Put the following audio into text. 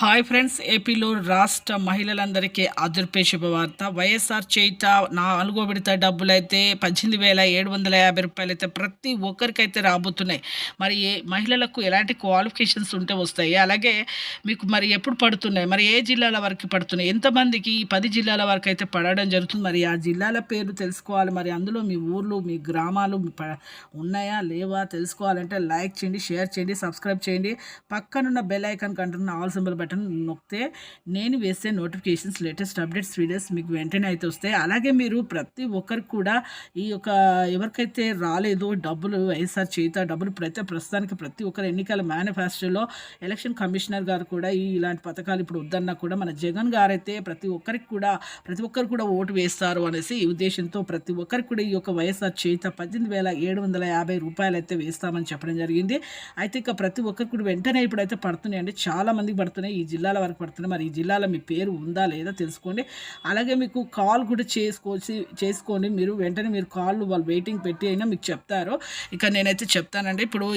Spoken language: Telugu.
హాయ్ ఫ్రెండ్స్, ఏపీలో రాష్ట్ర మహిళలందరికీ అదుర్పే శుభవార్త. వైఎస్ఆర్ చేయుత 4వ విడత డబ్బులైతే 18,750 రూపాయలైతే ప్రతి ఒక్కరికైతే రాబోతున్నాయి. మరి మహిళలకు ఎలాంటి క్వాలిఫికేషన్స్ ఉంటే వస్తాయి, అలాగే మీకు మరి ఎప్పుడు పడుతున్నాయి, మరి ఏ జిల్లాల వరకు పడుతున్నాయి, ఎంతమందికి 10 జిల్లాల వరకు అయితే పడడం జరుగుతుంది. మరి ఆ జిల్లాల పేర్లు తెలుసుకోవాలి. మరి అందులో మీ ఊర్లు, మీ గ్రామాలు ఉన్నాయా లేవా తెలుసుకోవాలంటే లైక్ చేయండి, షేర్ చేయండి, సబ్స్క్రైబ్ చేయండి. పక్కనున్న బెల్ ఐకాన్ కంటున్న ఆల్ సింబల్ బటన్ నొక్కితే నేను వేసే నోటిఫికేషన్స్, లేటెస్ట్ అప్డేట్స్, వీడియోస్ మీకు వెంటనే అయితే వస్తాయి. అలాగే మీరు ప్రతి ఒక్కరికి కూడా ఈ యొక్క ఎవరికైతే రాలేదో డబ్బులు, వైఎస్ఆర్ చేయుత డబ్బులు ప్రస్తుతానికి ప్రతి ఒక్కరు ఎన్నికల మేనిఫెస్టోలో ఎలక్షన్ కమిషనర్ గారు కూడా ఇలాంటి పథకాలు ఇప్పుడు వద్దన్నా కూడా మన జగన్ గారు అయితే ప్రతి ఒక్కరు కూడా ఓటు వేస్తారు అనేసి ఈ ఉద్దేశంతో ప్రతి ఒక్కరికి కూడా ఈ యొక్క వైఎస్ఆర్ చేయుత 18,750 రూపాయలు అయితే వేస్తామని చెప్పడం జరిగింది. అయితే ఇక ప్రతి ఒక్కరికి కూడా వెంటనే ఇప్పుడైతే పడుతున్నాయండి, చాలా మందికి పడుతున్నాయి. ఈ జిల్లాల వరకు పడుతున్నాయి. మరి ఈ జిల్లాలో మీ పేరు ఉందా లేదా తెలుసుకోండి. అలాగే మీకు కాల్ కూడా చేసుకోండి. మీరు వెంటనే కాల్ వాళ్ళు వెయిటింగ్ పెట్టి అయినా మీకు చెప్తారు. ఇక నేనైతే చెప్తానండి. ఇప్పుడు